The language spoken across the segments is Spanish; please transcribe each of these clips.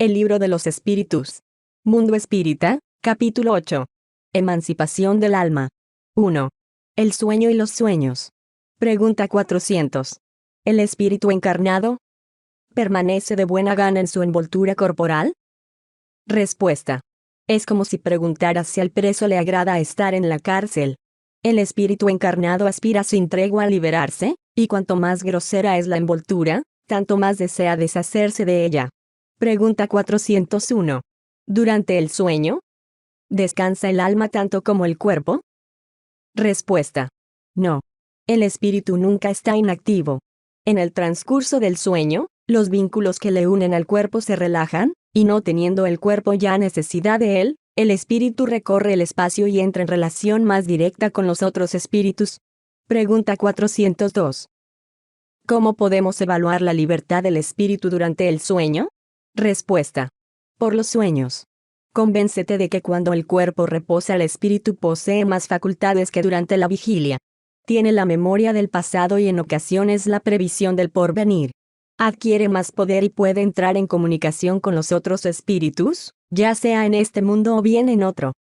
El libro de los espíritus. Mundo Espírita, capítulo 8. Emancipación del alma. 1. El sueño y los sueños. Pregunta 400. ¿El espíritu encarnado permanece de buena gana en su envoltura corporal? Respuesta. Es como si preguntaras si al preso le agrada estar en la cárcel. El espíritu encarnado aspira sin tregua a liberarse, y cuanto más grosera es la envoltura, tanto más desea deshacerse de ella. Pregunta 401. ¿Durante el sueño descansa el alma tanto como el cuerpo? Respuesta. No. El espíritu nunca está inactivo. En el transcurso del sueño, los vínculos que le unen al cuerpo se relajan, y no teniendo el cuerpo ya necesidad de él, el espíritu recorre el espacio y entra en relación más directa con los otros espíritus. Pregunta 402. ¿Cómo podemos evaluar la libertad del espíritu durante el sueño? Respuesta. Por los sueños. Convéncete de que cuando el cuerpo reposa el espíritu posee más facultades que durante la vigilia. Tiene la memoria del pasado y en ocasiones la previsión del porvenir. Adquiere más poder y puede entrar en comunicación con los otros espíritus, ya sea en este mundo o bien en otro.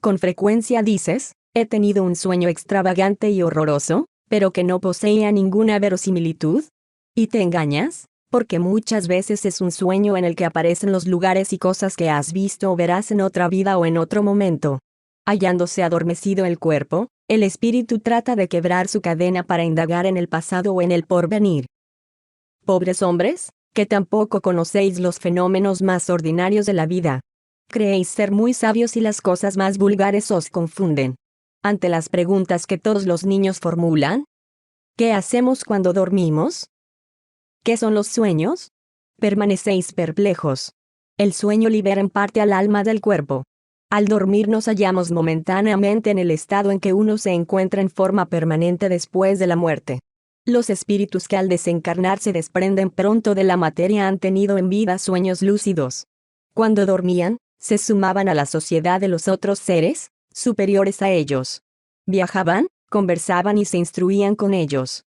Con frecuencia dices, he tenido un sueño extravagante y horroroso, pero que no poseía ninguna verosimilitud. ¿Y te engañas? Porque muchas veces es un sueño en el que aparecen los lugares y cosas que has visto o verás en otra vida o en otro momento. Hallándose adormecido el cuerpo, el espíritu trata de quebrar su cadena para indagar en el pasado o en el porvenir. Pobres hombres, que tampoco conocéis los fenómenos más ordinarios de la vida. Creéis ser muy sabios y las cosas más vulgares os confunden. Ante las preguntas que todos los niños formulan, ¿qué hacemos cuando dormimos? ¿Qué son los sueños? Permanecéis perplejos. El sueño libera en parte al alma del cuerpo. Al dormir nos hallamos momentáneamente en el estado en que uno se encuentra en forma permanente después de la muerte. Los espíritus que al desencarnar se desprenden pronto de la materia han tenido en vida sueños lúcidos. Cuando dormían, se sumaban a la sociedad de los otros seres, superiores a ellos. Viajaban, conversaban y se instruían con ellos.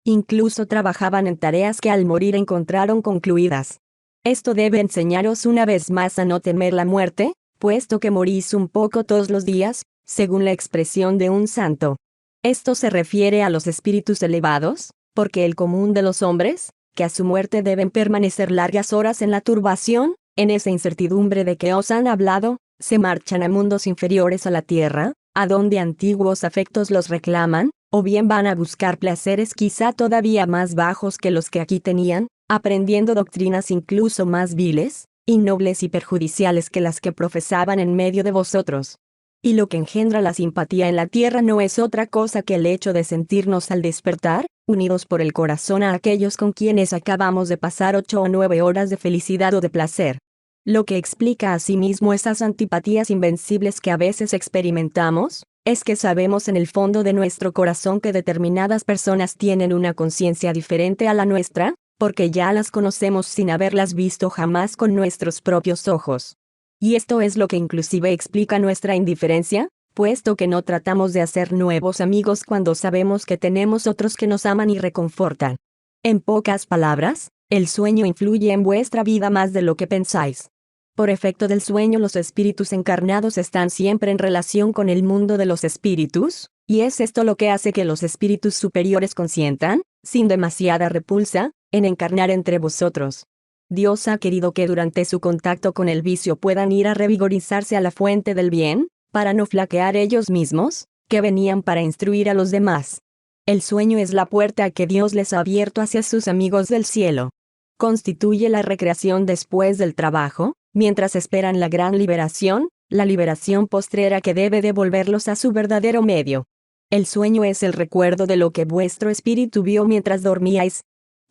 Incluso trabajaban en tareas que al morir encontraron concluidas. Esto debe enseñaros una vez más a no temer la muerte, puesto que morís un poco todos los días, según la expresión de un santo. Esto se refiere a los espíritus elevados, porque el común de los hombres, que a su muerte deben permanecer largas horas en la turbación, en esa incertidumbre de que os han hablado, se marchan a mundos inferiores a la tierra, a donde antiguos afectos los reclaman, o bien van a buscar placeres quizá todavía más bajos que los que aquí tenían, aprendiendo doctrinas incluso más viles, innobles y perjudiciales que las que profesaban en medio de vosotros. Y lo que engendra la simpatía en la tierra no es otra cosa que el hecho de sentirnos al despertar, unidos por el corazón a aquellos con quienes acabamos de pasar 8 o 9 horas de felicidad o de placer. Lo que explica asimismo esas antipatías invencibles que a veces experimentamos, es que sabemos en el fondo de nuestro corazón que determinadas personas tienen una conciencia diferente a la nuestra, porque ya las conocemos sin haberlas visto jamás con nuestros propios ojos. Y esto es lo que inclusive explica nuestra indiferencia, puesto que no tratamos de hacer nuevos amigos cuando sabemos que tenemos otros que nos aman y reconfortan. En pocas palabras, el sueño influye en vuestra vida más de lo que pensáis. Por efecto del sueño los espíritus encarnados están siempre en relación con el mundo de los espíritus, y es esto lo que hace que los espíritus superiores consientan, sin demasiada repulsa, en encarnar entre vosotros. Dios ha querido que durante su contacto con el vicio puedan ir a revigorizarse a la fuente del bien, para no flaquear ellos mismos, que venían para instruir a los demás. El sueño es la puerta que Dios les ha abierto hacia sus amigos del cielo. Constituye la recreación después del trabajo, mientras esperan la gran liberación, la liberación postrera que debe devolverlos a su verdadero medio. El sueño es el recuerdo de lo que vuestro espíritu vio mientras dormíais.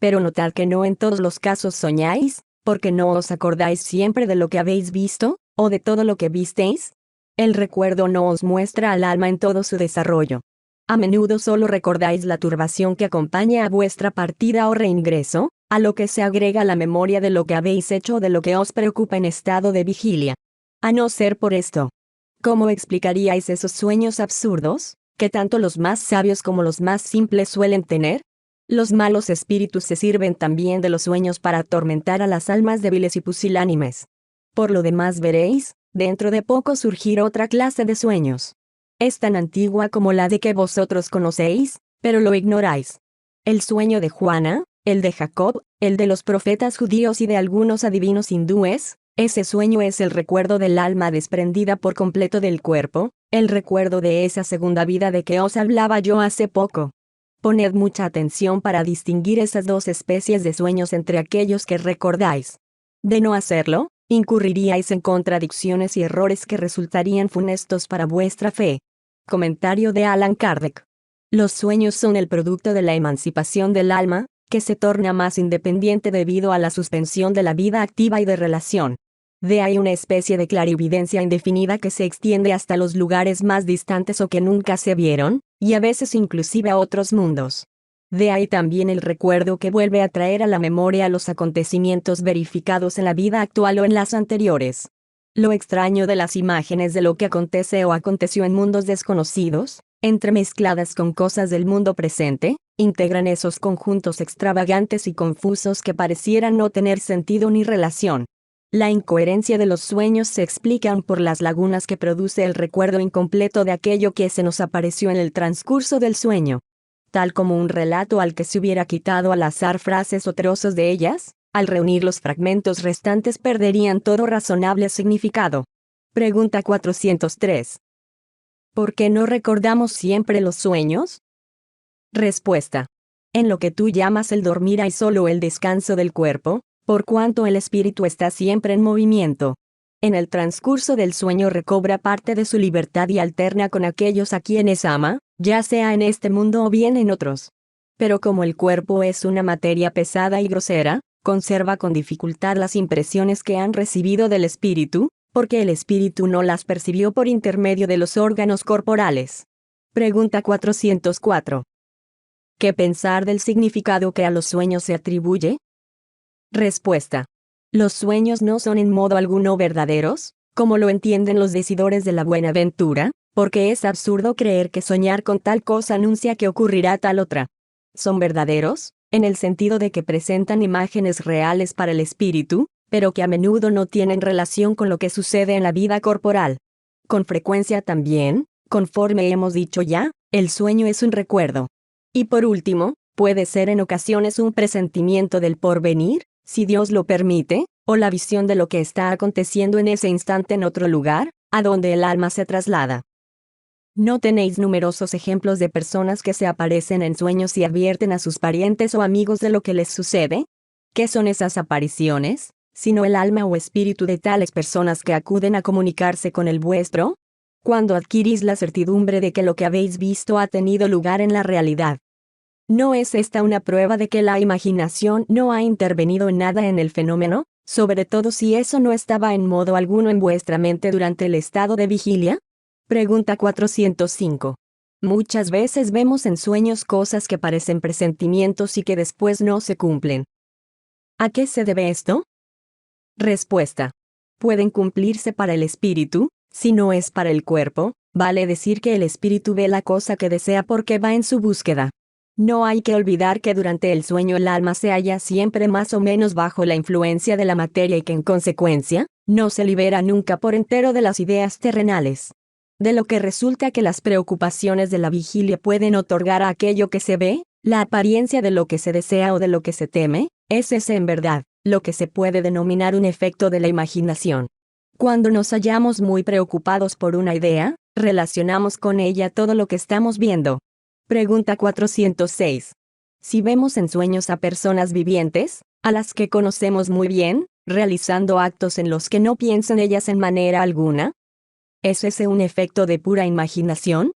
Pero notad que no en todos los casos soñáis, porque no os acordáis siempre de lo que habéis visto, o de todo lo que visteis. El recuerdo no os muestra al alma en todo su desarrollo. A menudo solo recordáis la turbación que acompaña a vuestra partida o reingreso, a lo que se agrega la memoria de lo que habéis hecho o de lo que os preocupa en estado de vigilia. A no ser por esto, ¿cómo explicaríais esos sueños absurdos, que tanto los más sabios como los más simples suelen tener? Los malos espíritus se sirven también de los sueños para atormentar a las almas débiles y pusilánimes. Por lo demás veréis, dentro de poco surgir otra clase de sueños. Es tan antigua como la de que vosotros conocéis, pero lo ignoráis. El sueño de Juana, el de Jacob, el de los profetas judíos y de algunos adivinos hindúes, ese sueño es el recuerdo del alma desprendida por completo del cuerpo, el recuerdo de esa segunda vida de que os hablaba yo hace poco. Poned mucha atención para distinguir esas dos especies de sueños entre aquellos que recordáis. De no hacerlo, incurriríais en contradicciones y errores que resultarían funestos para vuestra fe. Comentario de Allan Kardec. Los sueños son el producto de la emancipación del alma, que se torna más independiente debido a la suspensión de la vida activa y de relación. De ahí una especie de clarividencia indefinida que se extiende hasta los lugares más distantes o que nunca se vieron, y a veces inclusive a otros mundos. De ahí también el recuerdo que vuelve a traer a la memoria los acontecimientos verificados en la vida actual o en las anteriores. Lo extraño de las imágenes de lo que acontece o aconteció en mundos desconocidos, entremezcladas con cosas del mundo presente, integran esos conjuntos extravagantes y confusos que parecieran no tener sentido ni relación. La incoherencia de los sueños se explican por las lagunas que produce el recuerdo incompleto de aquello que se nos apareció en el transcurso del sueño. Tal como un relato al que se hubiera quitado al azar frases o trozos de ellas, al reunir los fragmentos restantes perderían todo razonable significado. Pregunta 403. ¿Por qué no recordamos siempre los sueños? Respuesta. En lo que tú llamas el dormir hay solo el descanso del cuerpo, por cuanto el espíritu está siempre en movimiento. En el transcurso del sueño recobra parte de su libertad y alterna con aquellos a quienes ama, ya sea en este mundo o bien en otros. Pero como el cuerpo es una materia pesada y grosera, conserva con dificultad las impresiones que han recibido del espíritu, porque el espíritu no las percibió por intermedio de los órganos corporales. Pregunta 404. ¿Qué pensar del significado que a los sueños se atribuye? Respuesta. Los sueños no son en modo alguno verdaderos, como lo entienden los decidores de la buena ventura, porque es absurdo creer que soñar con tal cosa anuncia que ocurrirá tal otra. Son verdaderos, en el sentido de que presentan imágenes reales para el espíritu, pero que a menudo no tienen relación con lo que sucede en la vida corporal. Con frecuencia también, conforme hemos dicho ya, el sueño es un recuerdo. Y por último, puede ser en ocasiones un presentimiento del porvenir, si Dios lo permite, o la visión de lo que está aconteciendo en ese instante en otro lugar, a donde el alma se traslada. ¿No tenéis numerosos ejemplos de personas que se aparecen en sueños y advierten a sus parientes o amigos de lo que les sucede? ¿Qué son esas apariciones, sino el alma o espíritu de tales personas que acuden a comunicarse con el vuestro? Cuando adquirís la certidumbre de que lo que habéis visto ha tenido lugar en la realidad. ¿No es esta una prueba de que la imaginación no ha intervenido en nada en el fenómeno, sobre todo si eso no estaba en modo alguno en vuestra mente durante el estado de vigilia? Pregunta 405. Muchas veces vemos en sueños cosas que parecen presentimientos y que después no se cumplen. ¿A qué se debe esto? Respuesta. Pueden cumplirse para el espíritu, si no es para el cuerpo, vale decir que el espíritu ve la cosa que desea porque va en su búsqueda. No hay que olvidar que durante el sueño el alma se halla siempre más o menos bajo la influencia de la materia y que en consecuencia, no se libera nunca por entero de las ideas terrenales. De lo que resulta que las preocupaciones de la vigilia pueden otorgar a aquello que se ve, la apariencia de lo que se desea o de lo que se teme, es ese en verdad, lo que se puede denominar un efecto de la imaginación. Cuando nos hallamos muy preocupados por una idea, relacionamos con ella todo lo que estamos viendo. Pregunta 406. Si vemos en sueños a personas vivientes, a las que conocemos muy bien, realizando actos en los que no piensan ellas en manera alguna, ¿es ese un efecto de pura imaginación?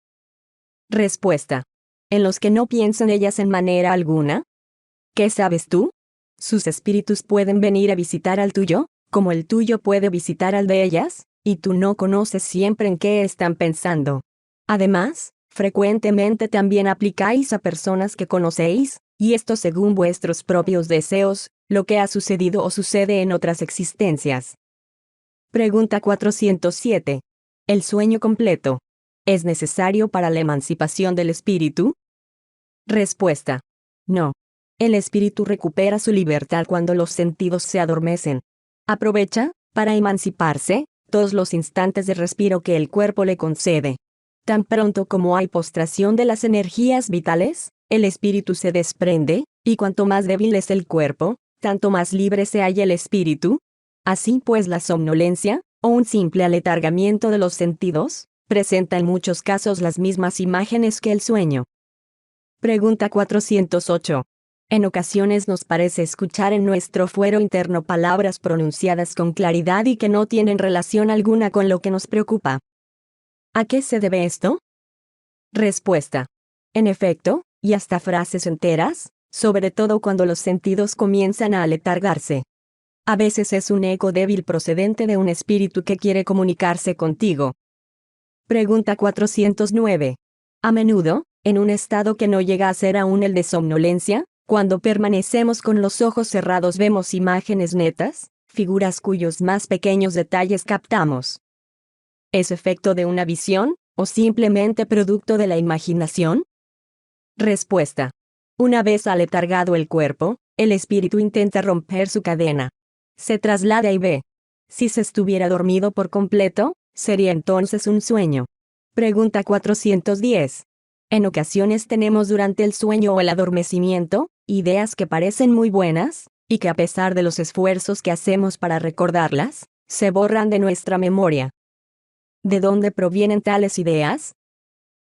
Respuesta. ¿En los que no piensan ellas en manera alguna? ¿Qué sabes tú? Sus espíritus pueden venir a visitar al tuyo, como el tuyo puede visitar al de ellas, y tú no conoces siempre en qué están pensando. Además, frecuentemente también aplicáis a personas que conocéis, y esto según vuestros propios deseos, lo que ha sucedido o sucede en otras existencias. Pregunta 407. ¿El sueño completo es necesario para la emancipación del espíritu? Respuesta. No. El espíritu recupera su libertad cuando los sentidos se adormecen. Aprovecha, para emanciparse, todos los instantes de respiro que el cuerpo le concede. Tan pronto como hay postración de las energías vitales, el espíritu se desprende, y cuanto más débil es el cuerpo, tanto más libre se halla el espíritu. Así pues, la somnolencia, o un simple aletargamiento de los sentidos, presenta en muchos casos las mismas imágenes que el sueño. Pregunta 408. En ocasiones nos parece escuchar en nuestro fuero interno palabras pronunciadas con claridad y que no tienen relación alguna con lo que nos preocupa. ¿A qué se debe esto? Respuesta. En efecto, y hasta frases enteras, sobre todo cuando los sentidos comienzan a aletargarse. A veces es un eco débil procedente de un espíritu que quiere comunicarse contigo. Pregunta 409. A menudo, en un estado que no llega a ser aún el de somnolencia, cuando permanecemos con los ojos cerrados vemos imágenes netas, figuras cuyos más pequeños detalles captamos. ¿Es efecto de una visión, o simplemente producto de la imaginación? Respuesta. Una vez aletargado el cuerpo, el espíritu intenta romper su cadena. Se traslada y ve. Si se estuviera dormido por completo, sería entonces un sueño. Pregunta 410. En ocasiones tenemos durante el sueño o el adormecimiento, ideas que parecen muy buenas, y que a pesar de los esfuerzos que hacemos para recordarlas, se borran de nuestra memoria. ¿De dónde provienen tales ideas?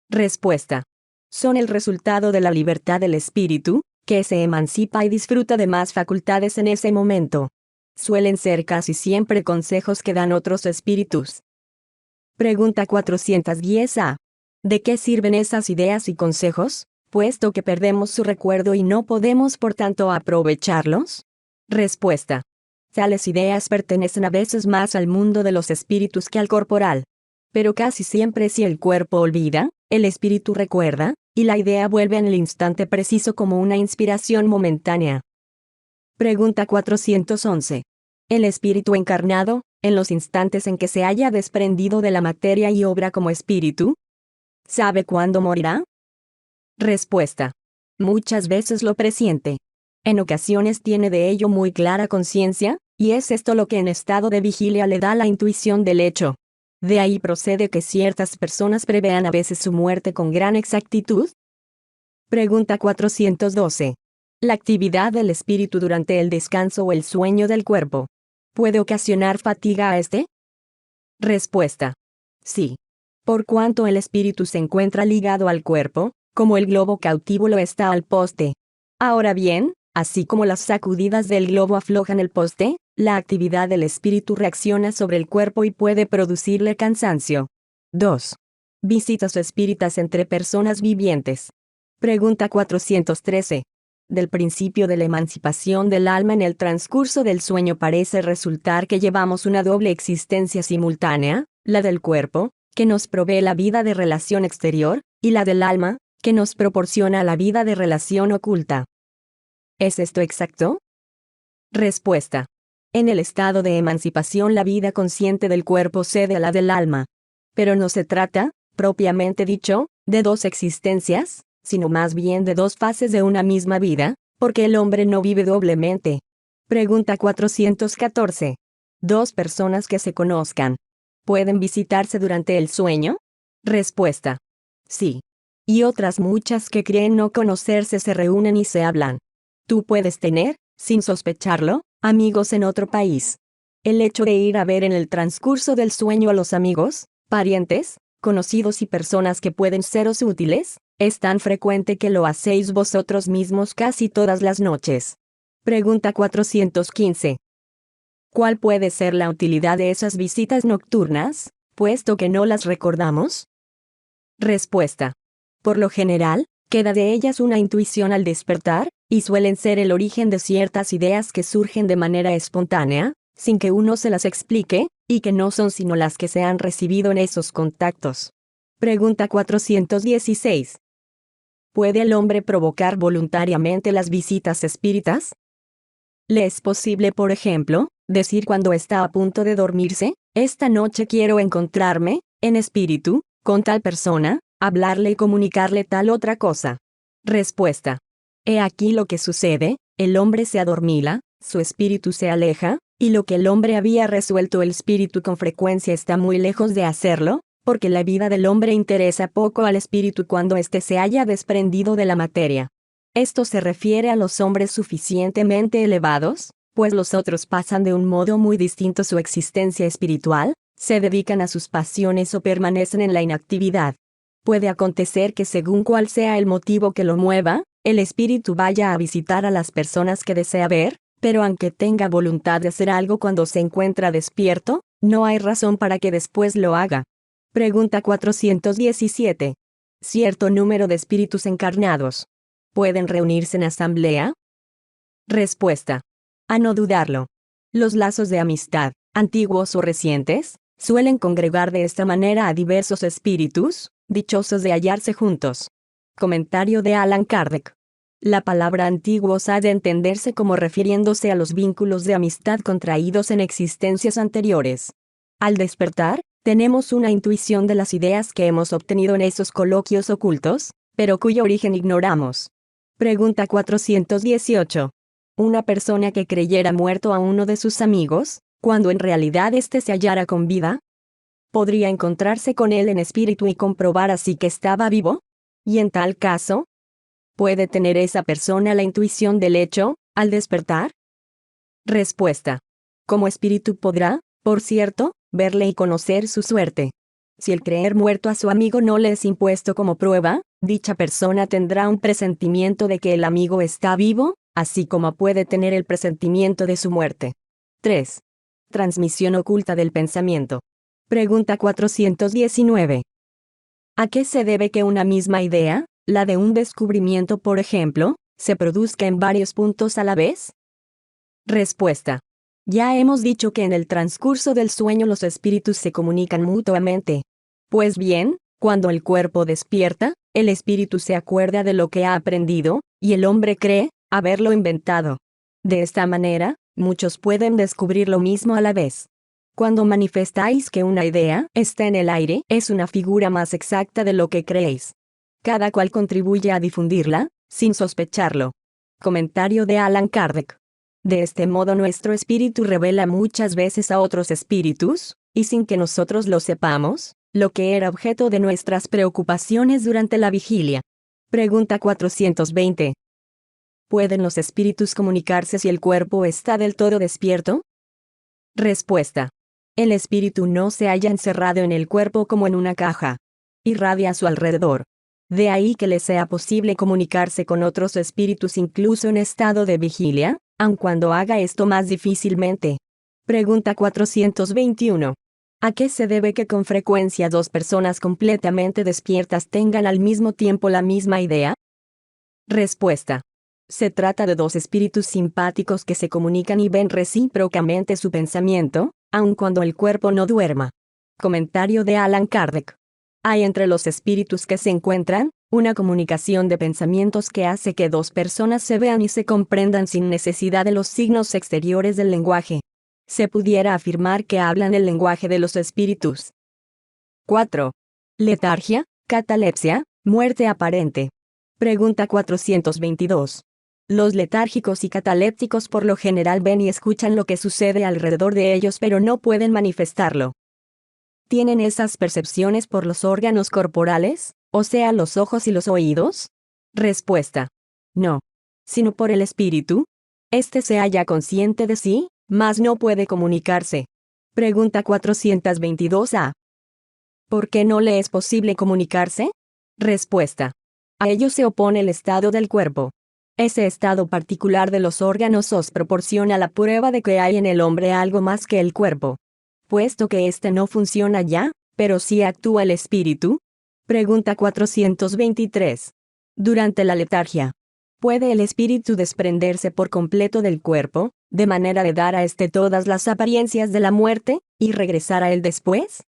Respuesta. Son el resultado de la libertad del espíritu, que se emancipa y disfruta de más facultades en ese momento. Suelen ser casi siempre consejos que dan otros espíritus. Pregunta 410a. ¿De qué sirven esas ideas y consejos, puesto que perdemos su recuerdo y no podemos por tanto aprovecharlos? Respuesta. Tales ideas pertenecen a veces más al mundo de los espíritus que al corporal. Pero casi siempre si el cuerpo olvida, el espíritu recuerda, y la idea vuelve en el instante preciso como una inspiración momentánea. Pregunta 411. El espíritu encarnado, en los instantes en que se haya desprendido de la materia y obra como espíritu, ¿sabe cuándo morirá? Respuesta. Muchas veces lo presiente. En ocasiones tiene de ello muy clara conciencia, y es esto lo que en estado de vigilia le da la intuición del hecho. De ahí procede que ciertas personas prevean a veces su muerte con gran exactitud. Pregunta 412. ¿La actividad del espíritu durante el descanso o el sueño del cuerpo puede ocasionar fatiga a este? Respuesta. Sí. Por cuanto el espíritu se encuentra ligado al cuerpo, como el globo cautivo lo está al poste. Ahora bien, así como las sacudidas del globo aflojan el poste, la actividad del espíritu reacciona sobre el cuerpo y puede producirle cansancio. 2. Visitas espíritas entre personas vivientes. Pregunta 413. Del principio de la emancipación del alma en el transcurso del sueño parece resultar que llevamos una doble existencia simultánea, la del cuerpo, que nos provee la vida de relación exterior, y la del alma, que nos proporciona la vida de relación oculta. ¿Es esto exacto? Respuesta. En el estado de emancipación la vida consciente del cuerpo cede a la del alma. Pero no se trata, propiamente dicho, de dos existencias, sino más bien de dos fases de una misma vida, porque el hombre no vive doblemente. Pregunta 414. ¿Dos personas que se conozcan pueden visitarse durante el sueño? Respuesta. Sí. Y otras muchas que creen no conocerse se reúnen y se hablan. Tú puedes tener, sin sospecharlo, amigos en otro país. El hecho de ir a ver en el transcurso del sueño a los amigos, parientes, conocidos y personas que pueden seros útiles, es tan frecuente que lo hacéis vosotros mismos casi todas las noches. Pregunta 415. ¿Cuál puede ser la utilidad de esas visitas nocturnas, puesto que no las recordamos? Respuesta. Por lo general, queda de ellas una intuición al despertar, y suelen ser el origen de ciertas ideas que surgen de manera espontánea, sin que uno se las explique, y que no son sino las que se han recibido en esos contactos. Pregunta 416. ¿Puede el hombre provocar voluntariamente las visitas espíritas? ¿Le es posible, por ejemplo, decir cuando está a punto de dormirse, esta noche quiero encontrarme, en espíritu, con tal persona, hablarle y comunicarle tal otra cosa? Respuesta. He aquí lo que sucede, el hombre se adormila, su espíritu se aleja, Y lo que el hombre había resuelto el espíritu con frecuencia está muy lejos de hacerlo, porque la vida del hombre interesa poco al espíritu cuando éste se haya desprendido de la materia. Esto se refiere a los hombres suficientemente elevados, pues los otros pasan de un modo muy distinto su existencia espiritual, se dedican a sus pasiones o permanecen en la inactividad. Puede acontecer que según cuál sea el motivo que lo mueva, el espíritu vaya a visitar a las personas que desea ver, pero aunque tenga voluntad de hacer algo cuando se encuentra despierto, no hay razón para que después lo haga. Pregunta 417. ¿Cierto número de espíritus encarnados pueden reunirse en asamblea? Respuesta. A no dudarlo. Los lazos de amistad, antiguos o recientes, suelen congregar de esta manera a diversos espíritus, dichosos de hallarse juntos. Comentario de Allan Kardec. La palabra antiguos ha de entenderse como refiriéndose a los vínculos de amistad contraídos en existencias anteriores. Al despertar, tenemos una intuición de las ideas que hemos obtenido en esos coloquios ocultos, pero cuyo origen ignoramos. Pregunta 418. Una persona que creyera muerto a uno de sus amigos, cuando en realidad éste se hallara con vida, ¿podría encontrarse con él en espíritu y comprobar así que estaba vivo? Y en tal caso, ¿puede tener esa persona la intuición del hecho, al despertar? Respuesta. Como espíritu podrá, por cierto, verle y conocer su suerte. Si el creer muerto a su amigo no le es impuesto como prueba, dicha persona tendrá un presentimiento de que el amigo está vivo, así como puede tener el presentimiento de su muerte. 3. Transmisión oculta del pensamiento. Pregunta 419. ¿A qué se debe que una misma idea, la de un descubrimiento por ejemplo, se produzca en varios puntos a la vez? Respuesta. Ya hemos dicho que en el transcurso del sueño los espíritus se comunican mutuamente. Pues bien, cuando el cuerpo despierta, el espíritu se acuerda de lo que ha aprendido, y el hombre cree haberlo inventado. De esta manera, muchos pueden descubrir lo mismo a la vez. Cuando manifestáis que una idea está en el aire, es una figura más exacta de lo que creéis. Cada cual contribuye a difundirla, sin sospecharlo. Comentario de Allan Kardec. De este modo nuestro espíritu revela muchas veces a otros espíritus, y sin que nosotros lo sepamos, lo que era objeto de nuestras preocupaciones durante la vigilia. Pregunta 420. ¿Pueden los espíritus comunicarse si el cuerpo está del todo despierto? Respuesta. El espíritu no se halla encerrado en el cuerpo como en una caja. Irradia a su alrededor. De ahí que le sea posible comunicarse con otros espíritus incluso en estado de vigilia, aun cuando haga esto más difícilmente. Pregunta 421. ¿A qué se debe que con frecuencia dos personas completamente despiertas tengan al mismo tiempo la misma idea? Respuesta. Se trata de dos espíritus simpáticos que se comunican y ven recíprocamente su pensamiento, aun cuando el cuerpo no duerma. Comentario de Allan Kardec. Hay entre los espíritus que se encuentran, una comunicación de pensamientos que hace que dos personas se vean y se comprendan sin necesidad de los signos exteriores del lenguaje. Se pudiera afirmar que hablan el lenguaje de los espíritus. 4. Letargia, catalepsia, muerte aparente. Pregunta 422. Los letárgicos y catalépticos por lo general ven y escuchan lo que sucede alrededor de ellos pero no pueden manifestarlo. ¿Tienen esas percepciones por los órganos corporales, o sea los ojos y los oídos? Respuesta. No. Sino por el espíritu. Este se halla consciente de sí, mas no puede comunicarse. Pregunta 422a. ¿Por qué no le es posible comunicarse? Respuesta. A ello se opone el estado del cuerpo. Ese estado particular de los órganos os proporciona la prueba de que hay en el hombre algo más que el cuerpo. Puesto que éste no funciona ya, pero sí actúa el espíritu. Pregunta 423. Durante la letargia, ¿puede el espíritu desprenderse por completo del cuerpo, de manera de dar a éste todas las apariencias de la muerte, y regresar a él después?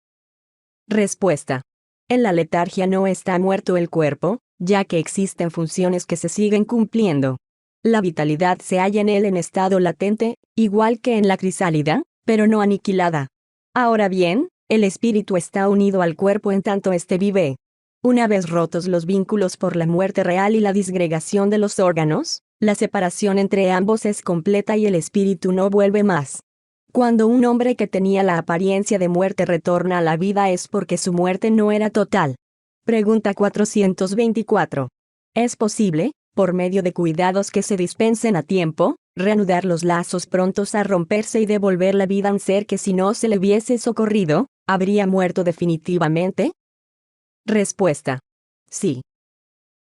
Respuesta. En la letargia no está muerto el cuerpo, ya que existen funciones que se siguen cumpliendo. La vitalidad se halla en él en estado latente, igual que en la crisálida, pero no aniquilada. Ahora bien, el espíritu está unido al cuerpo en tanto éste vive. Una vez rotos los vínculos por la muerte real y la disgregación de los órganos, la separación entre ambos es completa y el espíritu no vuelve más. Cuando un hombre que tenía la apariencia de muerte retorna a la vida es porque su muerte no era total. Pregunta 424. ¿Es posible, por medio de cuidados que se dispensen a tiempo, reanudar los lazos prontos a romperse y devolver la vida a un ser que si no se le hubiese socorrido, habría muerto definitivamente? Respuesta. Sí.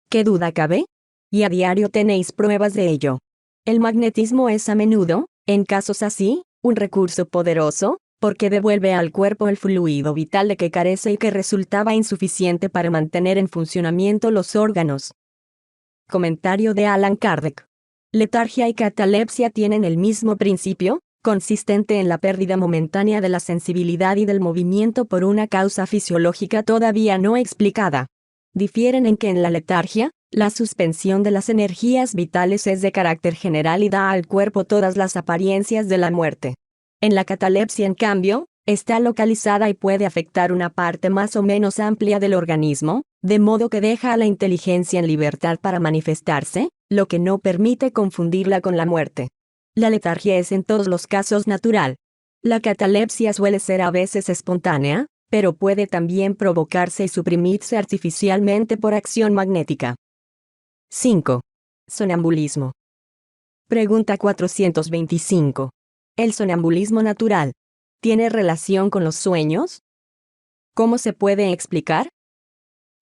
¿Qué duda cabe? Y a diario tenéis pruebas de ello. El magnetismo es a menudo, en casos así, un recurso poderoso, porque devuelve al cuerpo el fluido vital de que carece y que resultaba insuficiente para mantener en funcionamiento los órganos. Comentario de Allan Kardec. Letargia y catalepsia tienen el mismo principio, consistente en la pérdida momentánea de la sensibilidad y del movimiento por una causa fisiológica todavía no explicada. Difieren en que en la letargia, la suspensión de las energías vitales es de carácter general y da al cuerpo todas las apariencias de la muerte. En la catalepsia, en cambio, está localizada y puede afectar una parte más o menos amplia del organismo, de modo que deja a la inteligencia en libertad para manifestarse, lo que no permite confundirla con la muerte. La letargia es en todos los casos natural. La catalepsia suele ser a veces espontánea, pero puede también provocarse y suprimirse artificialmente por acción magnética. 5. Sonambulismo. Pregunta 425. ¿El sonambulismo natural tiene relación con los sueños? ¿Cómo se puede explicar?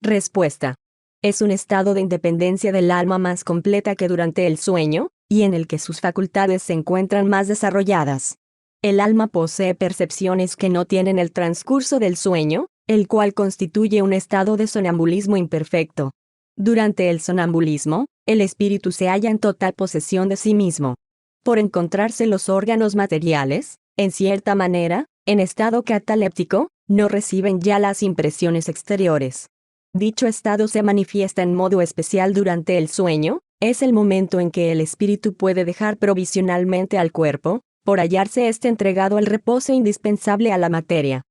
Respuesta. Es un estado de independencia del alma más completa que durante el sueño, y en el que sus facultades se encuentran más desarrolladas. El alma posee percepciones que no tienen el transcurso del sueño, el cual constituye un estado de sonambulismo imperfecto. Durante el sonambulismo, el espíritu se halla en total posesión de sí mismo. Por encontrarse los órganos materiales, en cierta manera, en estado cataléptico, no reciben ya las impresiones exteriores. Dicho estado se manifiesta en modo especial durante el sueño, es el momento en que el espíritu puede dejar provisionalmente al cuerpo, por hallarse éste entregado al reposo indispensable a la materia.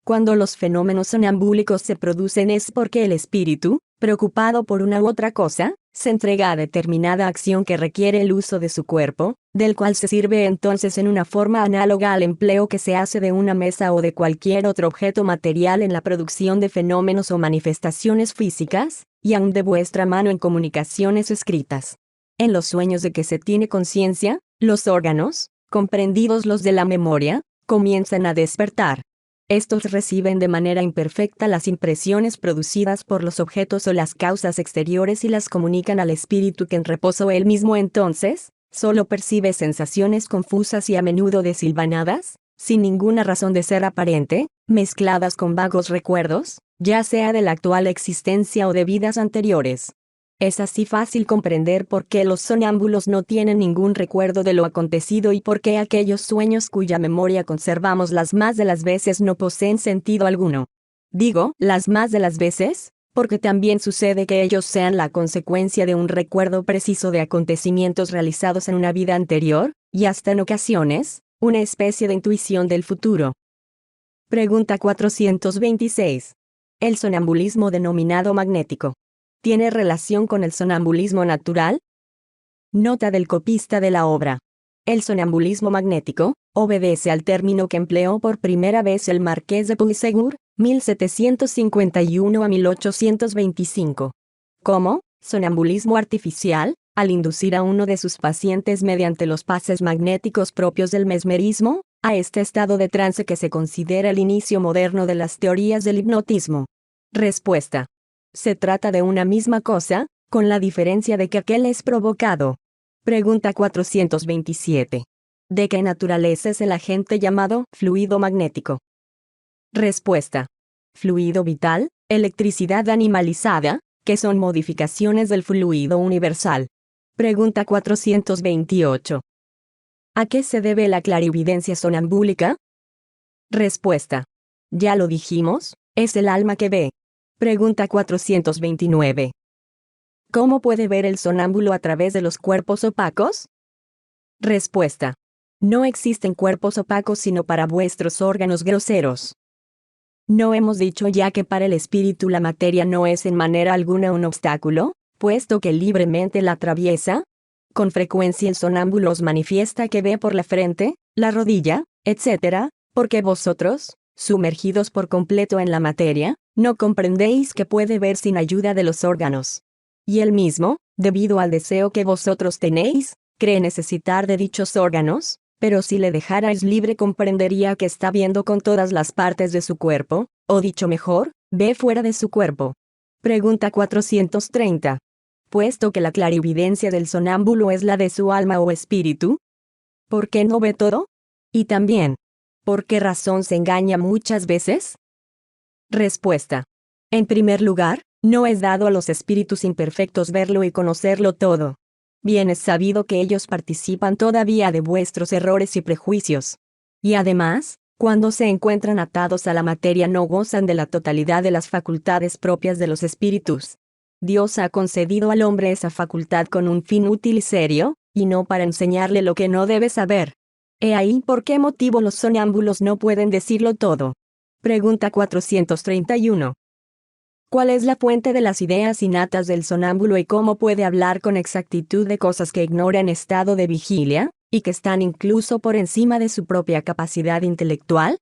Cuando los fenómenos sonambúlicos se producen es porque el espíritu, preocupado por una u otra cosa, se entrega a determinada acción que requiere el uso de su cuerpo, del cual se sirve entonces en una forma análoga al empleo que se hace de una mesa o de cualquier otro objeto material en la producción de fenómenos o manifestaciones físicas, y aun de vuestra mano en comunicaciones escritas. En los sueños de que se tiene conciencia, los órganos, comprendidos los de la memoria, comienzan a despertar. Estos reciben de manera imperfecta las impresiones producidas por los objetos o las causas exteriores y las comunican al espíritu que en reposo él mismo entonces, solo percibe sensaciones confusas y a menudo desilvanadas, sin ninguna razón de ser aparente, mezcladas con vagos recuerdos, ya sea de la actual existencia o de vidas anteriores. Es así fácil comprender por qué los sonámbulos no tienen ningún recuerdo de lo acontecido y por qué aquellos sueños cuya memoria conservamos las más de las veces no poseen sentido alguno. Digo, las más de las veces, porque también sucede que ellos sean la consecuencia de un recuerdo preciso de acontecimientos realizados en una vida anterior, y hasta en ocasiones, una especie de intuición del futuro. Pregunta 426. El sonambulismo denominado magnético ¿tiene relación con el sonambulismo natural? Nota del copista de la obra. El sonambulismo magnético obedece al término que empleó por primera vez el Marqués de Puysegur, 1751 a 1825. Como sonambulismo artificial, al inducir a uno de sus pacientes mediante los pases magnéticos propios del mesmerismo, a este estado de trance que se considera el inicio moderno de las teorías del hipnotismo. Respuesta. Se trata de una misma cosa, con la diferencia de que aquel es provocado. Pregunta 427. ¿De qué naturaleza es el agente llamado fluido magnético? Respuesta. Fluido vital, electricidad animalizada, que son modificaciones del fluido universal. Pregunta 428. ¿A qué se debe la clarividencia sonambúlica? Respuesta. Ya lo dijimos, es el alma que ve. Pregunta 429. ¿Cómo puede ver el sonámbulo a través de los cuerpos opacos? Respuesta. No existen cuerpos opacos sino para vuestros órganos groseros. ¿No hemos dicho ya que para el espíritu la materia no es en manera alguna un obstáculo, puesto que libremente la atraviesa? Con frecuencia el sonámbulo os manifiesta que ve por la frente, la rodilla, etc., porque vosotros, sumergidos por completo en la materia, no comprendéis que puede ver sin ayuda de los órganos. Y él mismo, debido al deseo que vosotros tenéis, cree necesitar de dichos órganos, pero si le dejarais libre comprendería que está viendo con todas las partes de su cuerpo, o dicho mejor, ve fuera de su cuerpo. Pregunta 430. Puesto que la clarividencia del sonámbulo es la de su alma o espíritu, ¿por qué no ve todo? Y también, ¿por qué razón se engaña muchas veces? Respuesta. En primer lugar, no es dado a los espíritus imperfectos verlo y conocerlo todo. Bien es sabido que ellos participan todavía de vuestros errores y prejuicios. Y además, cuando se encuentran atados a la materia no gozan de la totalidad de las facultades propias de los espíritus. Dios ha concedido al hombre esa facultad con un fin útil y serio, y no para enseñarle lo que no debe saber. He ahí por qué motivo los sonámbulos no pueden decirlo todo. Pregunta 431. ¿Cuál es la fuente de las ideas innatas del sonámbulo y cómo puede hablar con exactitud de cosas que ignora en estado de vigilia, y que están incluso por encima de su propia capacidad intelectual?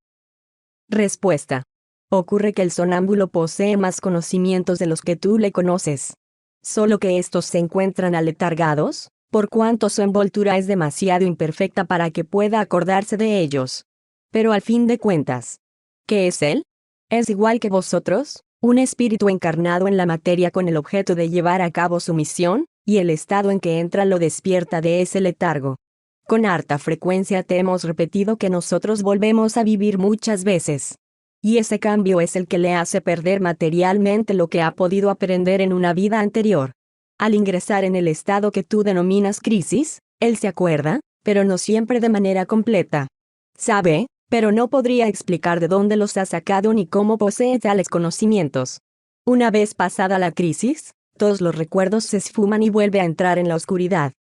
Respuesta. Ocurre que el sonámbulo posee más conocimientos de los que tú le conoces. Solo que estos se encuentran aletargados, por cuanto su envoltura es demasiado imperfecta para que pueda acordarse de ellos. Pero al fin de cuentas, ¿qué es él? Es igual que vosotros, un espíritu encarnado en la materia con el objeto de llevar a cabo su misión, y el estado en que entra lo despierta de ese letargo. Con harta frecuencia te hemos repetido que nosotros volvemos a vivir muchas veces. Y ese cambio es el que le hace perder materialmente lo que ha podido aprender en una vida anterior. Al ingresar en el estado que tú denominas crisis, él se acuerda, pero no siempre de manera completa. Sabe, pero no podría explicar de dónde los ha sacado ni cómo posee tales conocimientos. Una vez pasada la crisis, todos los recuerdos se esfuman y vuelve a entrar en la oscuridad.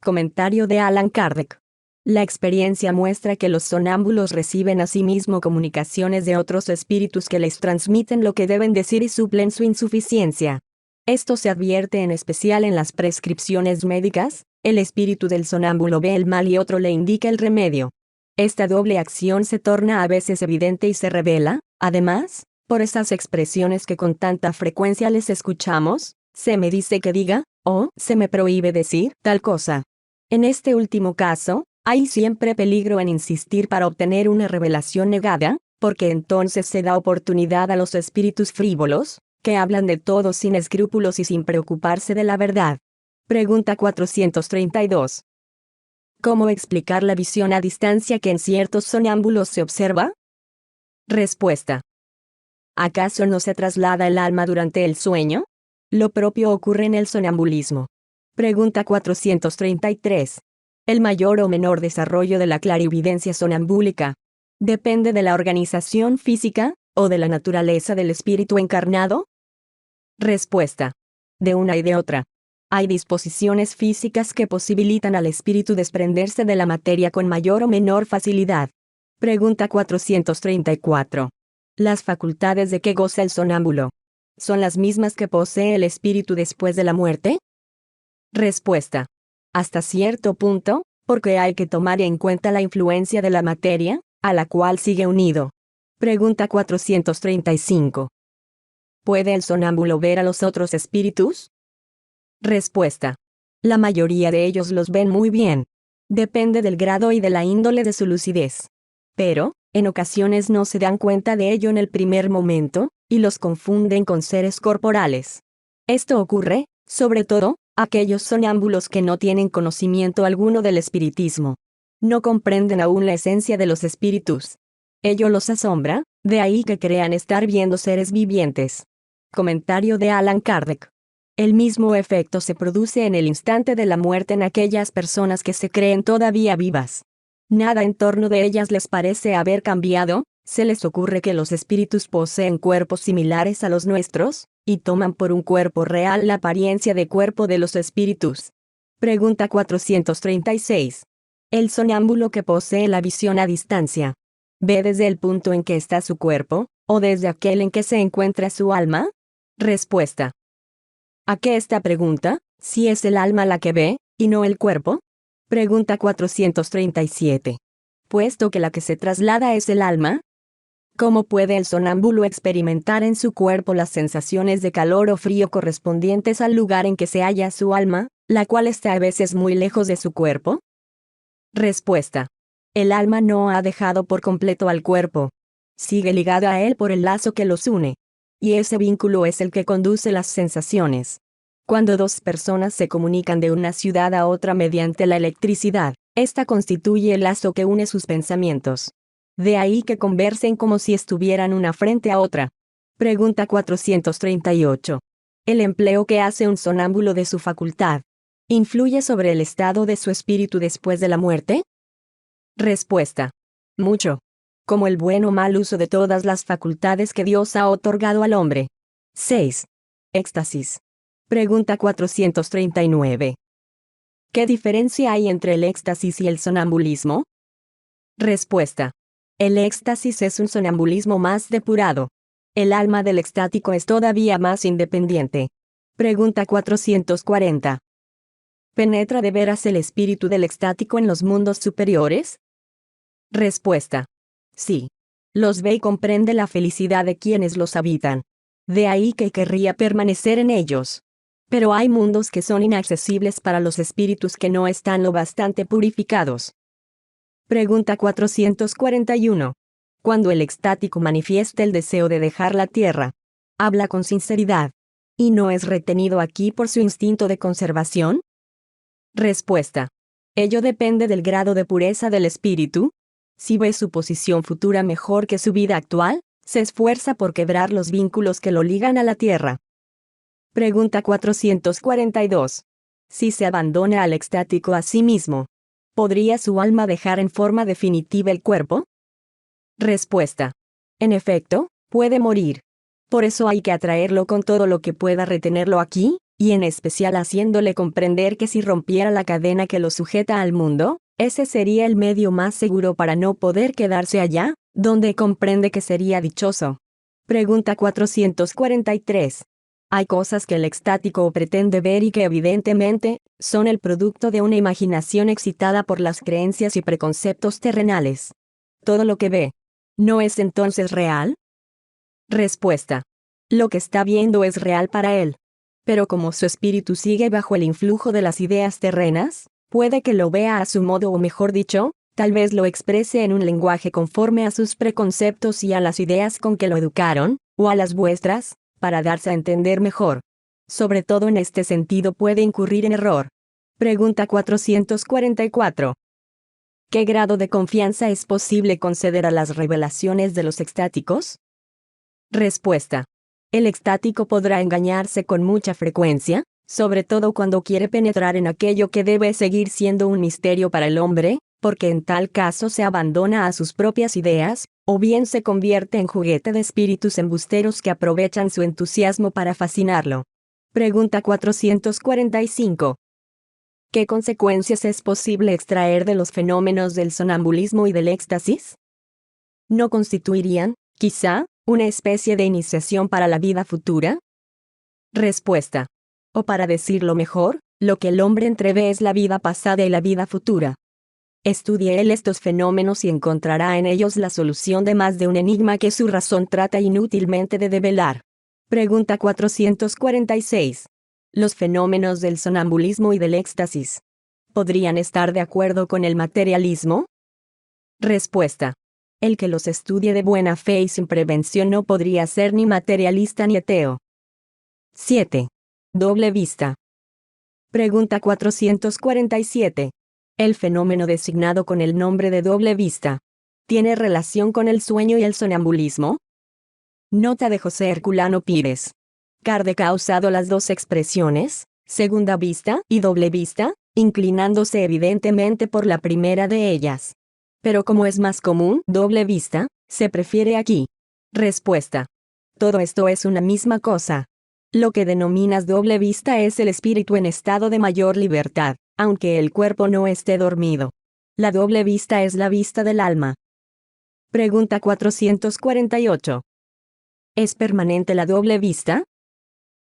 Comentario de Allan Kardec. La experiencia muestra que los sonámbulos reciben asimismo comunicaciones de otros espíritus que les transmiten lo que deben decir y suplen su insuficiencia. Esto se advierte en especial en las prescripciones médicas. El espíritu del sonámbulo ve el mal y otro le indica el remedio. Esta doble acción se torna a veces evidente y se revela, además, por esas expresiones que con tanta frecuencia les escuchamos: se me dice que diga, o se me prohíbe decir tal cosa. En este último caso, hay siempre peligro en insistir para obtener una revelación negada, porque entonces se da oportunidad a los espíritus frívolos, que hablan de todo sin escrúpulos y sin preocuparse de la verdad. Pregunta 432. ¿Cómo explicar la visión a distancia que en ciertos sonámbulos se observa? Respuesta. ¿Acaso no se traslada el alma durante el sueño? Lo propio ocurre en el sonambulismo. Pregunta 433. ¿El mayor o menor desarrollo de la clarividencia sonambúlica depende de la organización física, o de la naturaleza del espíritu encarnado? Respuesta. De una y de otra. Hay disposiciones físicas que posibilitan al espíritu desprenderse de la materia con mayor o menor facilidad. Pregunta 434. ¿Las facultades de que goza el sonámbulo son las mismas que posee el espíritu después de la muerte? Respuesta. Hasta cierto punto, porque hay que tomar en cuenta la influencia de la materia, a la cual sigue unido. Pregunta 435. ¿Puede el sonámbulo ver a los otros espíritus? Respuesta. La mayoría de ellos los ven muy bien. Depende del grado y de la índole de su lucidez. Pero, en ocasiones no se dan cuenta de ello en el primer momento, y los confunden con seres corporales. Esto ocurre, sobre todo, a aquellos sonámbulos que no tienen conocimiento alguno del espiritismo. No comprenden aún la esencia de los espíritus. Ello los asombra, de ahí que crean estar viendo seres vivientes. Comentario de Allan Kardec. El mismo efecto se produce en el instante de la muerte en aquellas personas que se creen todavía vivas. Nada en torno de ellas les parece haber cambiado, se les ocurre que los espíritus poseen cuerpos similares a los nuestros, y toman por un cuerpo real la apariencia de cuerpo de los espíritus. Pregunta 436. El sonámbulo que posee la visión a distancia, ¿ve desde el punto en que está su cuerpo, o desde aquel en que se encuentra su alma? Respuesta. ¿A qué esta pregunta, si es el alma la que ve, y no el cuerpo? Pregunta 437. puesto que la que se traslada es el alma. ¿Cómo puede el sonámbulo experimentar en su cuerpo las sensaciones de calor o frío correspondientes al lugar en que se halla su alma, la cual está a veces muy lejos de su cuerpo? Respuesta. El alma no ha dejado por completo al cuerpo. Sigue ligada a él por el lazo que los une. Y ese vínculo es el que conduce las sensaciones. Cuando dos personas se comunican de una ciudad a otra mediante la electricidad, esta constituye el lazo que une sus pensamientos. De ahí que conversen como si estuvieran una frente a otra. Pregunta 438. ¿El empleo que hace un sonámbulo de su facultad influye sobre el estado de su espíritu después de la muerte? Respuesta. Mucho. Como el buen o mal uso de todas las facultades que Dios ha otorgado al hombre. 6. Éxtasis. Pregunta 439. ¿Qué diferencia hay entre el éxtasis y el sonambulismo? Respuesta. El éxtasis es un sonambulismo más depurado. El alma del extático es todavía más independiente. Pregunta 440. ¿Penetra de veras el espíritu del extático en los mundos superiores? Respuesta. Sí. Los ve y comprende la felicidad de quienes los habitan. De ahí que querría permanecer en ellos. Pero hay mundos que son inaccesibles para los espíritus que no están lo bastante purificados. Pregunta 441. Cuando el extático manifiesta el deseo de dejar la tierra, habla con sinceridad, ¿y no es retenido aquí por su instinto de conservación? Respuesta. Ello depende del grado de pureza del espíritu. Si ve su posición futura mejor que su vida actual, se esfuerza por quebrar los vínculos que lo ligan a la tierra. Pregunta 442. Si se abandona al extático a sí mismo, ¿podría su alma dejar en forma definitiva el cuerpo? Respuesta. En efecto, puede morir. Por eso hay que atraerlo con todo lo que pueda retenerlo aquí, y en especial haciéndole comprender que si rompiera la cadena que lo sujeta al mundo, ese sería el medio más seguro para no poder quedarse allá, donde comprende que sería dichoso. Pregunta 443. Hay cosas que el extático pretende ver y que evidentemente son el producto de una imaginación excitada por las creencias y preconceptos terrenales. Todo lo que ve, ¿no es entonces real? Respuesta. Lo que está viendo es real para él. Pero como su espíritu sigue bajo el influjo de las ideas terrenas, puede que lo vea a su modo o mejor dicho, tal vez lo exprese en un lenguaje conforme a sus preconceptos y a las ideas con que lo educaron, o a las vuestras, para darse a entender mejor. Sobre todo en este sentido puede incurrir en error. Pregunta 444. ¿Qué grado de confianza es posible conceder a las revelaciones de los extáticos? Respuesta. El extático podrá engañarse con mucha frecuencia, sobre todo cuando quiere penetrar en aquello que debe seguir siendo un misterio para el hombre, porque en tal caso se abandona a sus propias ideas, o bien se convierte en juguete de espíritus embusteros que aprovechan su entusiasmo para fascinarlo. Pregunta 445. ¿Qué consecuencias es posible extraer de los fenómenos del sonambulismo y del éxtasis? ¿No constituirían, quizá, una especie de iniciación para la vida futura? Respuesta. O para decirlo mejor, lo que el hombre entrevé es la vida pasada y la vida futura. Estudie él estos fenómenos y encontrará en ellos la solución de más de un enigma que su razón trata inútilmente de develar. Pregunta 446. ¿Los fenómenos del sonambulismo y del éxtasis podrían estar de acuerdo con el materialismo? Respuesta. El que los estudie de buena fe y sin prevención no podría ser ni materialista ni ateo. 7. Doble vista. Pregunta 447. ¿El fenómeno designado con el nombre de doble vista tiene relación con el sueño y el sonambulismo? Nota de José Herculano Pires. Kardec ha usado las dos expresiones, segunda vista y doble vista, inclinándose evidentemente por la primera de ellas. Pero como es más común doble vista, se prefiere aquí. Respuesta. Todo esto es una misma cosa. Lo que denominas doble vista es el espíritu en estado de mayor libertad, aunque el cuerpo no esté dormido. La doble vista es la vista del alma. Pregunta 448. ¿Es permanente la doble vista?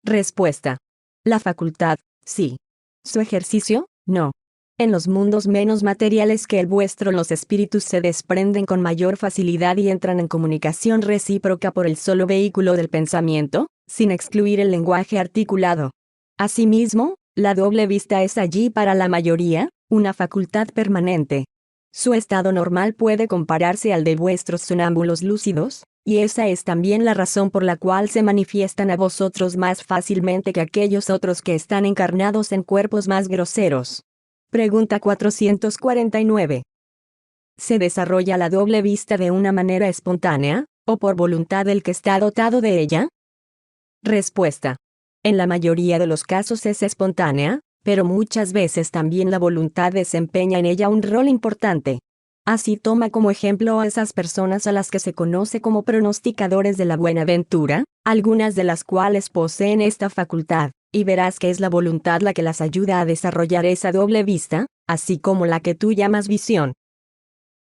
Respuesta. La facultad, sí. Su ejercicio, no. En los mundos menos materiales que el vuestro, los espíritus se desprenden con mayor facilidad y entran en comunicación recíproca por el solo vehículo del pensamiento, sin excluir el lenguaje articulado. Asimismo, la doble vista es allí para la mayoría, una facultad permanente. Su estado normal puede compararse al de vuestros sonámbulos lúcidos, y esa es también la razón por la cual se manifiestan a vosotros más fácilmente que aquellos otros que están encarnados en cuerpos más groseros. Pregunta 449. ¿Se desarrolla la doble vista de una manera espontánea, o por voluntad del que está dotado de ella? Respuesta. En la mayoría de los casos es espontánea, pero muchas veces también la voluntad desempeña en ella un rol importante. Así toma como ejemplo a esas personas a las que se conoce como pronosticadores de la buena ventura, algunas de las cuales poseen esta facultad, y verás que es la voluntad la que las ayuda a desarrollar esa doble vista, así como la que tú llamas visión.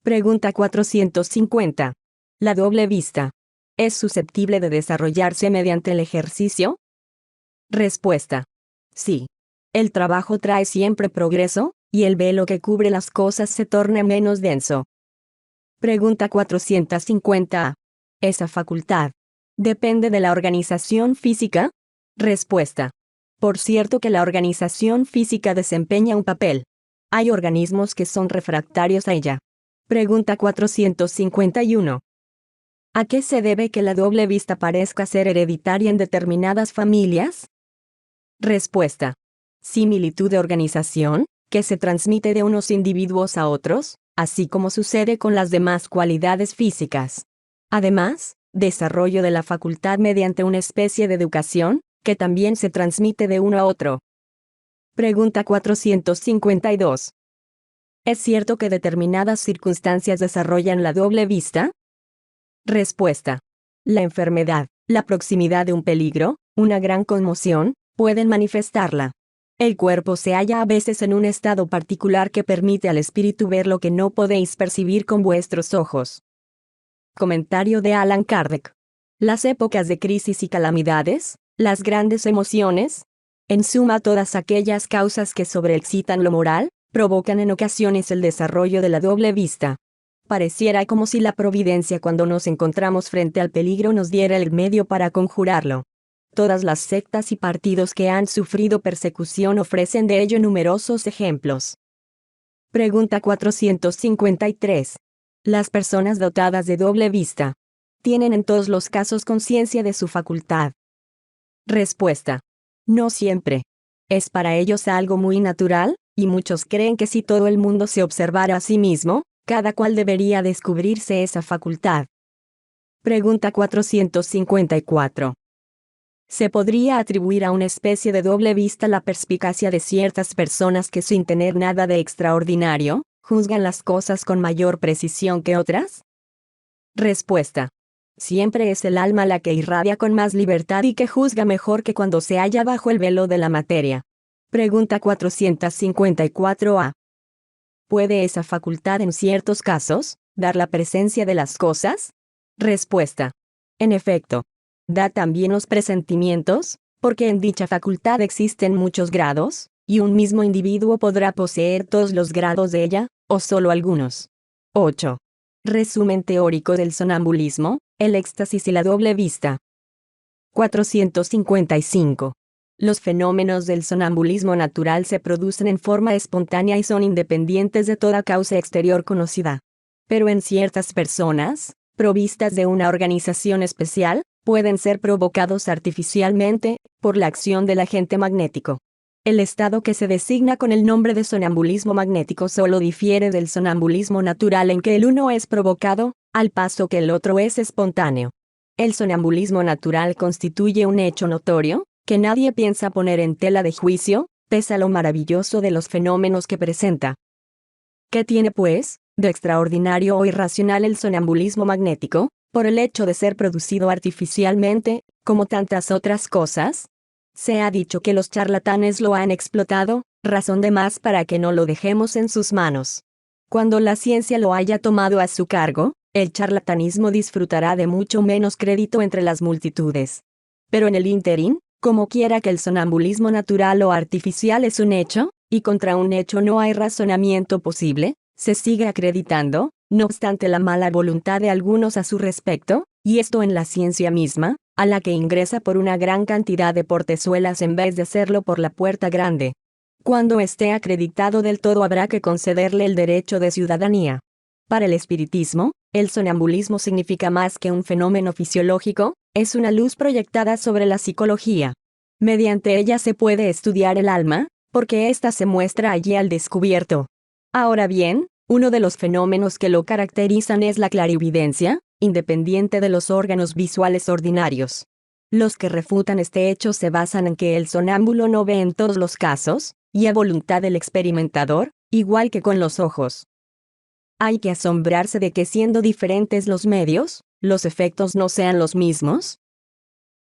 Pregunta 450. ¿La doble vista es susceptible de desarrollarse mediante el ejercicio? Respuesta. Sí. El trabajo trae siempre progreso, y el velo que cubre las cosas se torna menos denso. Pregunta 450. ¿Esa facultad depende de la organización física? Respuesta. Por cierto que la organización física desempeña un papel. Hay organismos que son refractarios a ella. Pregunta 451. ¿A qué se debe que la doble vista parezca ser hereditaria en determinadas familias? Respuesta. Similitud de organización, que se transmite de unos individuos a otros, así como sucede con las demás cualidades físicas. Además, desarrollo de la facultad mediante una especie de educación, que también se transmite de uno a otro. Pregunta 452. ¿Es cierto que determinadas circunstancias desarrollan la doble vista? Respuesta. La enfermedad, la proximidad de un peligro, una gran conmoción, pueden manifestarla. El cuerpo se halla a veces en un estado particular que permite al espíritu ver lo que no podéis percibir con vuestros ojos. Comentario de Allan Kardec. Las épocas de crisis y calamidades, las grandes emociones, en suma todas aquellas causas que sobreexcitan lo moral, provocan en ocasiones el desarrollo de la doble vista. Pareciera como si la providencia cuando nos encontramos frente al peligro nos diera el medio para conjurarlo. Todas las sectas y partidos que han sufrido persecución ofrecen de ello numerosos ejemplos. Pregunta 453. ¿Las personas dotadas de doble vista tienen en todos los casos conciencia de su facultad? Respuesta. No siempre. Es para ellos algo muy natural, y muchos creen que si todo el mundo se observara a sí mismo, cada cual debería descubrirse esa facultad. Pregunta 454. ¿Se podría atribuir a una especie de doble vista la perspicacia de ciertas personas que sin tener nada de extraordinario, juzgan las cosas con mayor precisión que otras? Respuesta. Siempre es el alma la que irradia con más libertad y que juzga mejor que cuando se halla bajo el velo de la materia. Pregunta 454a. ¿Puede esa facultad en ciertos casos dar la presencia de las cosas? Respuesta. En efecto. Da también los presentimientos, porque en dicha facultad existen muchos grados, y un mismo individuo podrá poseer todos los grados de ella, o solo algunos. 8. Resumen teórico del sonambulismo, el éxtasis y la doble vista. 455. Los fenómenos del sonambulismo natural se producen en forma espontánea y son independientes de toda causa exterior conocida. Pero en ciertas personas, provistas de una organización especial, pueden ser provocados artificialmente, por la acción del agente magnético. El estado que se designa con el nombre de sonambulismo magnético solo difiere del sonambulismo natural en que el uno es provocado, al paso que el otro es espontáneo. El sonambulismo natural constituye un hecho notorio, que nadie piensa poner en tela de juicio, pese a lo maravilloso de los fenómenos que presenta. ¿Qué tiene, pues, de extraordinario o irracional el sonambulismo magnético, por el hecho de ser producido artificialmente, como tantas otras cosas? Se ha dicho que los charlatanes lo han explotado, razón de más para que no lo dejemos en sus manos. Cuando la ciencia lo haya tomado a su cargo, el charlatanismo disfrutará de mucho menos crédito entre las multitudes. Pero en el ínterin, como quiera que el sonambulismo natural o artificial es un hecho, y contra un hecho no hay razonamiento posible, se sigue acreditando, no obstante la mala voluntad de algunos a su respecto, y esto en la ciencia misma, a la que ingresa por una gran cantidad de portezuelas en vez de hacerlo por la puerta grande. Cuando esté acreditado del todo habrá que concederle el derecho de ciudadanía. Para el espiritismo, el sonambulismo significa más que un fenómeno fisiológico, es una luz proyectada sobre la psicología. Mediante ella se puede estudiar el alma, porque ésta se muestra allí al descubierto. Ahora bien, uno de los fenómenos que lo caracterizan es la clarividencia, independiente de los órganos visuales ordinarios. Los que refutan este hecho se basan en que el sonámbulo no ve en todos los casos, y a voluntad del experimentador, igual que con los ojos. Hay que asombrarse de que siendo diferentes los medios, los efectos no sean los mismos.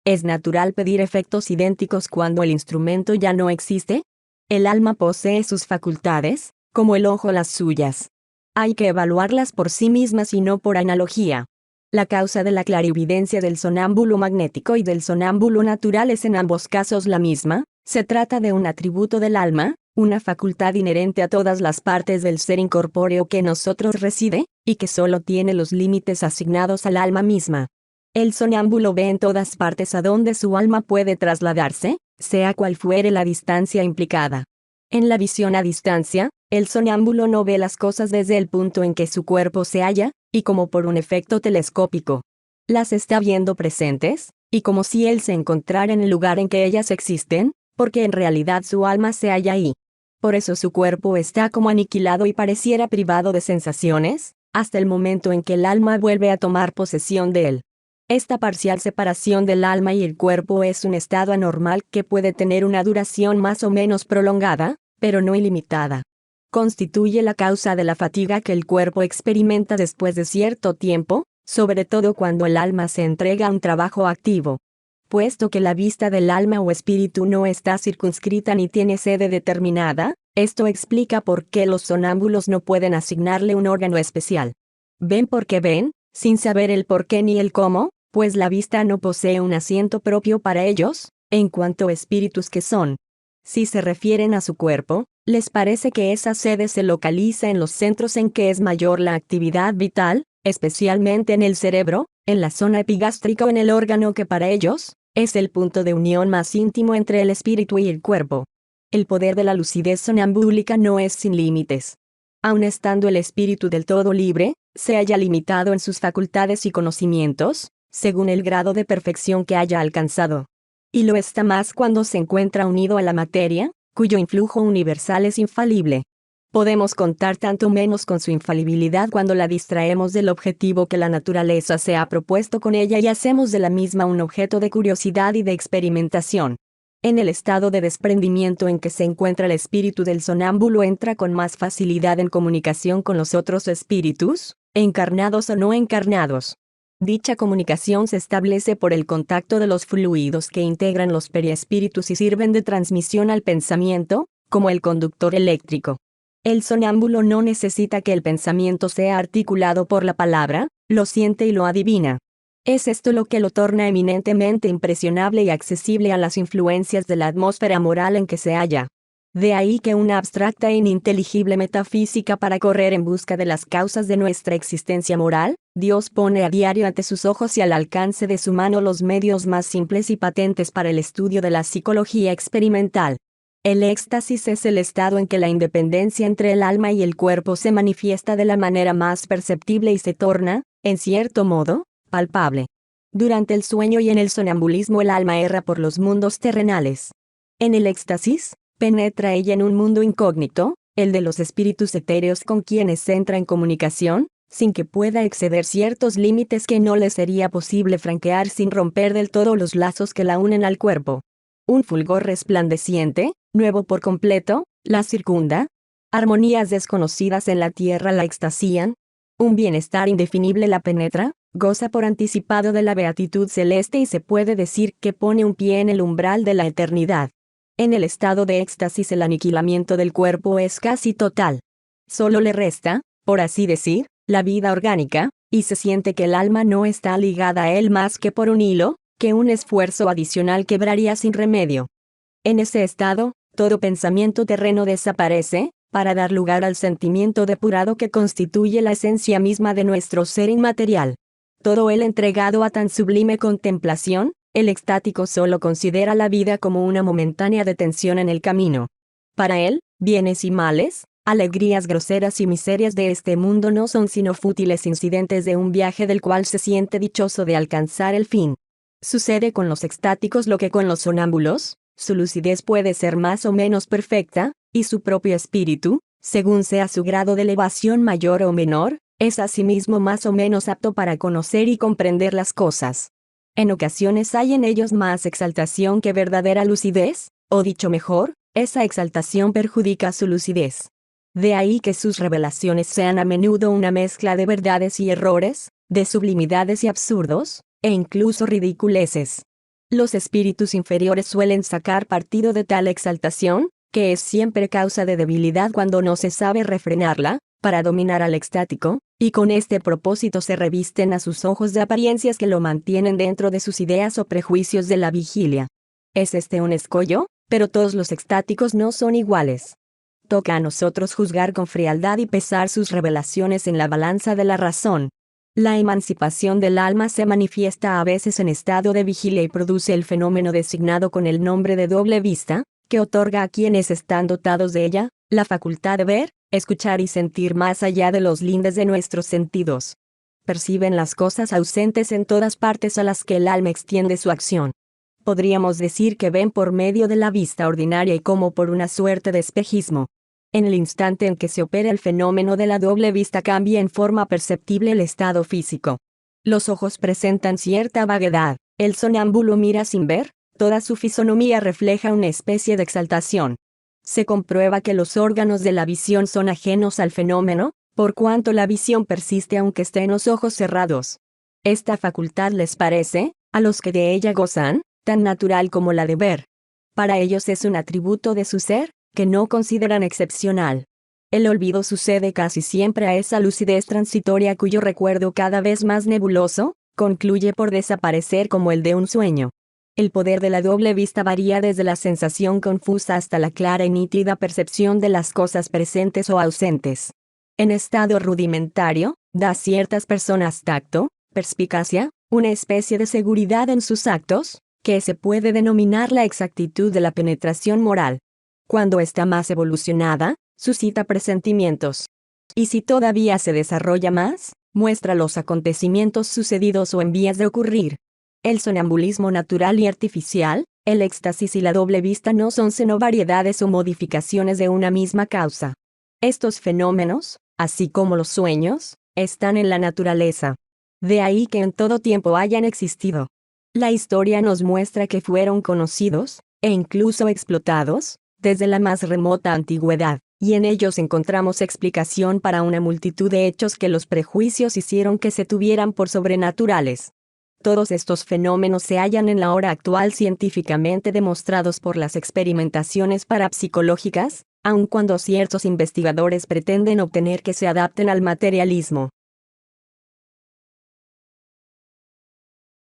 ¿Es natural pedir efectos idénticos cuando el instrumento ya no existe? El alma posee sus facultades, como el ojo las suyas. Hay que evaluarlas por sí mismas y no por analogía. La causa de la clarividencia del sonámbulo magnético y del sonámbulo natural es en ambos casos la misma, se trata de un atributo del alma, una facultad inherente a todas las partes del ser incorpóreo que en nosotros reside, y que solo tiene los límites asignados al alma misma. El sonámbulo ve en todas partes a donde su alma puede trasladarse, sea cual fuere la distancia implicada. En la visión a distancia, el sonámbulo no ve las cosas desde el punto en que su cuerpo se halla, y como por un efecto telescópico. Las está viendo presentes, y como si él se encontrara en el lugar en que ellas existen, porque en realidad su alma se halla ahí. Por eso su cuerpo está como aniquilado y pareciera privado de sensaciones, hasta el momento en que el alma vuelve a tomar posesión de él. Esta parcial separación del alma y el cuerpo es un estado anormal que puede tener una duración más o menos prolongada, pero no ilimitada. Constituye la causa de la fatiga que el cuerpo experimenta después de cierto tiempo, sobre todo cuando el alma se entrega a un trabajo activo. Puesto que la vista del alma o espíritu no está circunscrita ni tiene sede determinada, esto explica por qué los sonámbulos no pueden asignarle un órgano especial. Ven porque ven, sin saber el por qué ni el cómo, pues la vista no posee un asiento propio para ellos, en cuanto espíritus que son. Si se refieren a su cuerpo, les parece que esa sede se localiza en los centros en que es mayor la actividad vital, especialmente en el cerebro, en la zona epigástrica o en el órgano que para ellos es el punto de unión más íntimo entre el espíritu y el cuerpo. El poder de la lucidez sonambúlica no es sin límites. Aun estando el espíritu del todo libre, se halla limitado en sus facultades y conocimientos, según el grado de perfección que haya alcanzado. Y lo está más cuando se encuentra unido a la materia, cuyo influjo universal es infalible. Podemos contar tanto menos con su infalibilidad cuando la distraemos del objetivo que la naturaleza se ha propuesto con ella y hacemos de la misma un objeto de curiosidad y de experimentación. En el estado de desprendimiento en que se encuentra el espíritu del sonámbulo entra con más facilidad en comunicación con los otros espíritus, encarnados o no encarnados. Dicha comunicación se establece por el contacto de los fluidos que integran los periespíritus y sirven de transmisión al pensamiento, como el conductor eléctrico. El sonámbulo no necesita que el pensamiento sea articulado por la palabra, lo siente y lo adivina. Es esto lo que lo torna eminentemente impresionable y accesible a las influencias de la atmósfera moral en que se halla. De ahí que una abstracta e ininteligible metafísica para correr en busca de las causas de nuestra existencia moral, Dios pone a diario ante sus ojos y al alcance de su mano los medios más simples y patentes para el estudio de la psicología experimental. El éxtasis es el estado en que la independencia entre el alma y el cuerpo se manifiesta de la manera más perceptible y se torna, en cierto modo, palpable. Durante el sueño y en el sonambulismo el alma erra por los mundos terrenales. En el éxtasis, penetra ella en un mundo incógnito, el de los espíritus etéreos con quienes entra en comunicación, sin que pueda exceder ciertos límites que no le sería posible franquear sin romper del todo los lazos que la unen al cuerpo. Un fulgor resplandeciente, nuevo por completo, la circunda. Armonías desconocidas en la tierra la extasían. Un bienestar indefinible la penetra, goza por anticipado de la beatitud celeste y se puede decir que pone un pie en el umbral de la eternidad. En el estado de éxtasis el aniquilamiento del cuerpo es casi total. Solo le resta, por así decir, la vida orgánica, y se siente que el alma no está ligada a él más que por un hilo, que un esfuerzo adicional quebraría sin remedio. En ese estado, Todo pensamiento terreno desaparece, para dar lugar al sentimiento depurado que constituye la esencia misma de nuestro ser inmaterial. Todo él entregado a tan sublime contemplación, el extático solo considera la vida como una momentánea detención en el camino. Para él, bienes y males, alegrías groseras y miserias de este mundo no son sino fútiles incidentes de un viaje del cual se siente dichoso de alcanzar el fin. Sucede con los extáticos lo que con los sonámbulos, su lucidez puede ser más o menos perfecta, y su propio espíritu, según sea su grado de elevación mayor o menor, es asimismo más o menos apto para conocer y comprender las cosas. En ocasiones hay en ellos más exaltación que verdadera lucidez, o dicho mejor, esa exaltación perjudica su lucidez. De ahí que sus revelaciones sean a menudo una mezcla de verdades y errores, de sublimidades y absurdos, e incluso ridiculeces. Los espíritus inferiores suelen sacar partido de tal exaltación, que es siempre causa de debilidad cuando no se sabe refrenarla, para dominar al extático, y con este propósito se revisten a sus ojos de apariencias que lo mantienen dentro de sus ideas o prejuicios de la vigilia. Es este un escollo, pero todos los extáticos no son iguales. Toca a nosotros juzgar con frialdad y pesar sus revelaciones en la balanza de la razón. La emancipación del alma se manifiesta a veces en estado de vigilia y produce el fenómeno designado con el nombre de doble vista, que otorga a quienes están dotados de ella, la facultad de ver, escuchar y sentir más allá de los lindes de nuestros sentidos. Perciben las cosas ausentes en todas partes a las que el alma extiende su acción. Podríamos decir que ven por medio de la vista ordinaria y como por una suerte de espejismo. En el instante en que se opera el fenómeno de la doble vista cambia en forma perceptible el estado físico. Los ojos presentan cierta vaguedad, el sonámbulo mira sin ver, toda su fisonomía refleja una especie de exaltación. Se comprueba que los órganos de la visión son ajenos al fenómeno, por cuanto la visión persiste aunque esté en los ojos cerrados. Esta facultad les parece, a los que de ella gozan, tan natural como la de ver. Para ellos es un atributo de su ser, que no consideran excepcional. El olvido sucede casi siempre a esa lucidez transitoria cuyo recuerdo cada vez más nebuloso, concluye por desaparecer como el de un sueño. El poder de la doble vista varía desde la sensación confusa hasta la clara y nítida percepción de las cosas presentes o ausentes. En estado rudimentario, da a ciertas personas tacto, perspicacia, una especie de seguridad en sus actos, que se puede denominar la exactitud de la penetración moral. Cuando está más evolucionada, suscita presentimientos. Y si todavía se desarrolla más, muestra los acontecimientos sucedidos o en vías de ocurrir. El sonambulismo natural y artificial, el éxtasis y la doble vista no son sino variedades o modificaciones de una misma causa. Estos fenómenos, así como los sueños, están en la naturaleza. De ahí que en todo tiempo hayan existido. La historia nos muestra que fueron conocidos, e incluso explotados, desde la más remota antigüedad, y en ellos encontramos explicación para una multitud de hechos que los prejuicios hicieron que se tuvieran por sobrenaturales. Todos estos fenómenos se hallan en la hora actual científicamente demostrados por las experimentaciones parapsicológicas, aun cuando ciertos investigadores pretenden obtener que se adapten al materialismo.